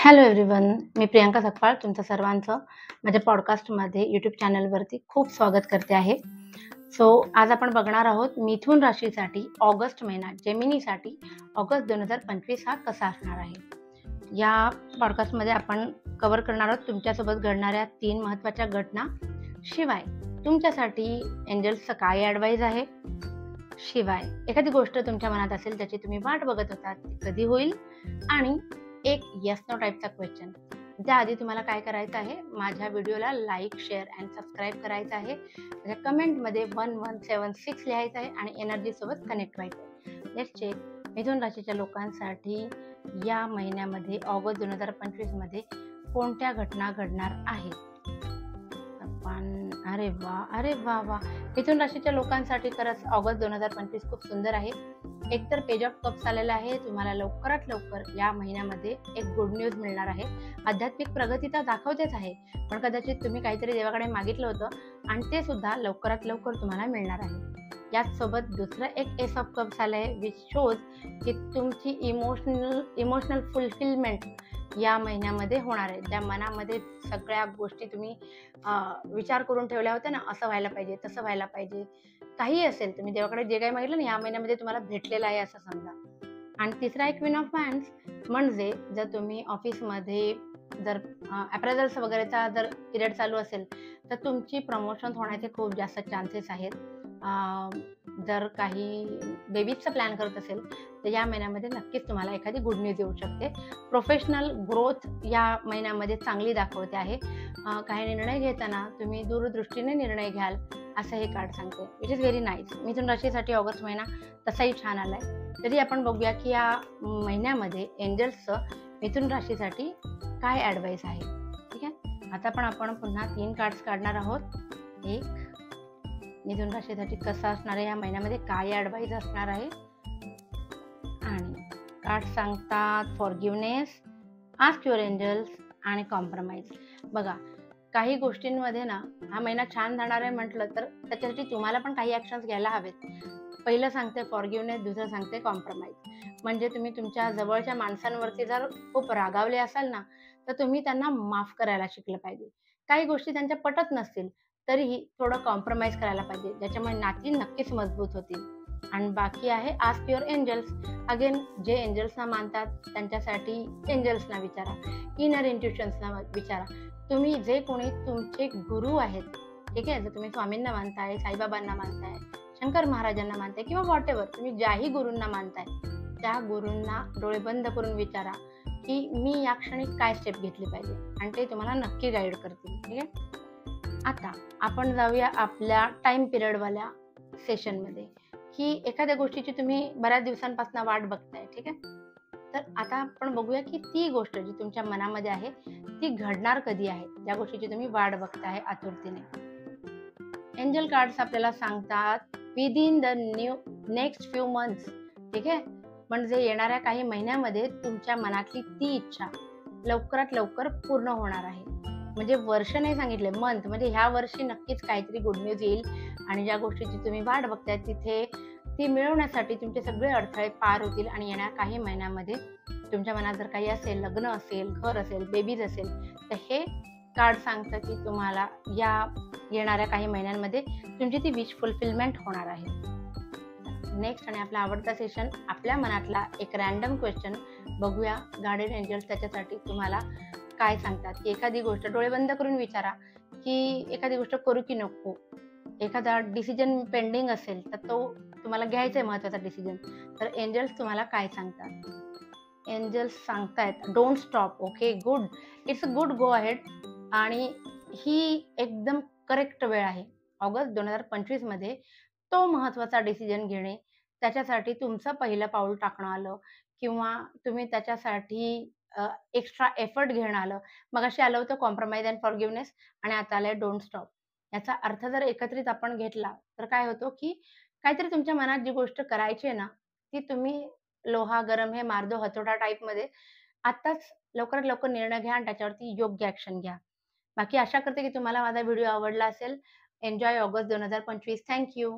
Hello everyone, मी प्रियांका सकपाळ तुमचं सर्वांचं माझ्या पॉडकास्टमध्ये यूट्यूब चॅनलवरती खूप स्वागत करते आहे. आज आपण बघणार आहोत मिथुन राशीसाठी ऑगस्ट महिना जेमिनीसाठी ऑगस्ट 2025 हा कसा असणार आहे. या पॉडकास्टमध्ये आपण कव्हर करणार आहोत तुमच्यासोबत घडणाऱ्या 3 महत्त्वाच्या घटना, शिवाय तुमच्यासाठी एंजल्सचं काय ॲडवाईज आहे, शिवाय एखादी गोष्ट तुमच्या मनात असेल त्याची तुम्ही वाट बघत होतात ती कधी होईल, आणि एक येस नो टाईपचा क्वेश्चन. त्याआधी तुम्हाला काय करायचं आहे, माझ्या व्हिडिओला लाईक, शेअर अँड सबस्क्राईब करायचं आहे. माझ्या कमेंटमध्ये 1176 लिहायचं आहे आणि एनर्जीसोबत कनेक्ट व्हायचं आहे. लेट्स चेक मिथुन राशीच्या लोकांसाठी या महिन्यामध्ये ऑगस्ट 2025 कोणत्या घटना घडणार आहेत. अरे वा वा, मिथुन राशीच्या लोकांसाठी खरंच ऑगस्ट 2025 खूप सुंदर आहे. एकतर पेज ऑफ कप्स आलेला आहे. तुम्हाला लवकरात लवकर या महिन्यामध्ये एक गुड न्यूज मिळणार आहे. आध्यात्मिक प्रगती तर दाखवतेच आहे, पण कदाचित तुम्ही काहीतरी देवाकडे मागितलं होतं आणि ते सुद्धा लवकरात लवकर तुम्हाला मिळणार आहे. याचसोबत दुसरं एक एस ऑफ कप्स आलं आहे, विच शोज की तुमची इमोशनल फुलफिलमेंट या महिन्यामध्ये होणार आहे. त्या मनामध्ये सगळ्या गोष्टी तुम्ही विचार करून ठेवल्या होत्या ना, असं व्हायला पाहिजे, तसं व्हायला पाहिजे, काही असेल तुम्ही देवाकडे जे काही मागितलं ना, या महिन्यामध्ये तुम्हाला भेटलेलं आहे असं समजा. आणि तिसरा एक क्वीन ऑफ वॅन्स, म्हणजे जर तुम्ही ऑफिसमध्ये जर अप्रेझल्स वगैरेचा जर पिरियड चालू असेल तर तुमची प्रमोशन होण्याचे खूप जास्त चान्सेस आहेत. जर काही बेबीजचा प्लॅन करत असेल तर या महिन्यामध्ये नक्कीच तुम्हाला एखादी गुड न्यूज येऊ शकते. प्रोफेशनल ग्रोथ या महिन्यामध्ये चांगली दाखवते आहे. काही निर्णय घेताना तुम्ही दूरदृष्टीने निर्णय घ्याल असं हे कार्ड सांगते, विच इज व्हेरी नाईस. मिथुन राशीसाठी ऑगस्ट महिना तसाही छान आलाय. तरी आपण बघूया की या महिन्यामध्ये एंजल्सचं मिथुन राशीसाठी काय ॲडवाईस आहे. ठीक आहे, आता आपण पुन्हा 3 कार्ड्स काढणार आहोत. एक, मिथुन राशीसाठी कसं असणार आहे या महिन्यामध्ये, काय ॲडवाईस असणार आहे, आणि कार्ड सांगतात फॉरगिव्हनेस, आस्क युअर एंजल्स आणि कॉम्प्रोमाइज. बघा, काही गोष्टींमध्ये ना हा महिना छान जाणार आहे म्हटलं तर त्याच्यासाठी तुम्हाला पण काही ॲक्शन्स घ्यायला हवेत. पहिलं सांगते फॉरगिव्हनेस, दुसरं सांगते कॉम्प्रोमाइज. म्हणजे तुम्ही तुमच्या जवळच्या माणसांवरती जर खूप रागावले असाल ना, तर तुम्ही त्यांना माफ करायला शिकलं पाहिजे. काही गोष्टी त्यांच्या पटत नसतील तरीही थोडं कॉम्प्रोमाइज करायला पाहिजे, ज्याच्यामुळे नाती नक्कीच मजबूत होतील. आणि बाकी आहे आस्क युअर एंजल्स. अगेन, जे एंजल्सना मानतात त्यांच्यासाठी एंजल्सना विचारा, इनर इंट्युशन्सना विचारा. तुम्ही जे कोणी तुमचे गुरु आहेत, ठीक आहे, जर तुम्ही स्वामींना मानताय, साईबाबांना मानताय, शंकर महाराजांना मानताय किंवा व्हॉट एव्हर तुम्ही ज्याही गुरूंना मानताय त्या गुरूंना डोळे बंद करून विचारा की मी या क्षणी काय स्टेप घेतली पाहिजे, आणि ते तुम्हाला नक्की गाईड करतील. ठीक आहे, आता आपण जाऊया आपल्या टाइम पिरियडवाल्या सेशनमध्ये, की एखाद्या गोष्टीची तुम्ही बऱ्याच दिवसांपासून वाट बघताय. ठीक आहे, तर आता आपण बघूया की ती गोष्ट जी तुमच्या मनामध्ये आहे ती घडणार कधी आहे, ज्या गोष्टीची तुम्ही वाट बघताय आतुरतेने. एंजल कार्ड्स आपल्याला सांगतात within the next few months. ठीक आहे, म्हणजे येणाऱ्या काही महिन्यामध्ये तुमच्या मनातली ती इच्छा लवकरात लवकर पूर्ण होणार आहे. म्हणजे वर्ष नाही सांगितले, मंथ, म्हणजे ह्या वर्षी नक्कीच काहीतरी गुड न्यूज येईल, आणि ज्या गोष्टीची तुम्ही वाट बघताय तिथे ती मिळवण्यासाठी तुमचे सगळे अडथळे पार होतील. आणि येणाऱ्या काही महिन्यामध्ये तुमच्या मनात जर काही असेल, लग्न असेल, घर असेल, बेबीज असेल, तर हे कार्ड सांगतं की तुम्हाला या येणाऱ्या काही महिन्यांमध्ये तुमची ती विश फुलफिलमेंट होणार आहे. नेक्स्ट आणि आपला आवडता सेशन, आपल्या मनातला एक रॅन्डम क्वेश्चन बघूया. गार्डेन एंजल्स त्याच्यासाठी तुम्हाला काय सांगतात, की एखादी गोष्ट डोळे बंद करून विचारा की एखादी गोष्ट करू की नको. एखादा डिसिजन पेंडिंग असेल तर तो तुम्हाला घ्यायचा आहे, महत्त्वाचा डिसिजन, तर एंजल्स तुम्हाला काय सांगतात. एंजल्स सांगतायत don't stop. Okay, good, it's a good go ahead. आणि ही एकदम करेक्ट वेळ आहे ऑगस्ट 2025 तो महत्त्वाचा डिसिजन घेणे, त्याच्यासाठी तुमचं पहिलं पाऊल टाकणं आलं, किंवा तुम्ही त्याच्यासाठी एक्स्ट्रा एफर्ट घेणं आलं. मगाशी आलं होतं कॉम्प्रोमाइज अँड फॉरगिव्हनेस, आणि आता आलंय डोंट स्टॉप. याचा अर्थ जर एकत्रित आपण घेतला तर काय होतो की काहीतरी तुमच्या मनात जी गोष्ट करायची आहे ना, ती तुम्ही लोहा गरम हे मारदो हथोडा टाईपमध्ये आत्ताच लवकरात लवकर निर्णय घ्या आणि त्याच्यावरती योग्य ॲक्शन घ्या. बाकी आशा करते की तुम्हाला माझा व्हिडिओ आवडला असेल. Enjoy August 2025. Thank you.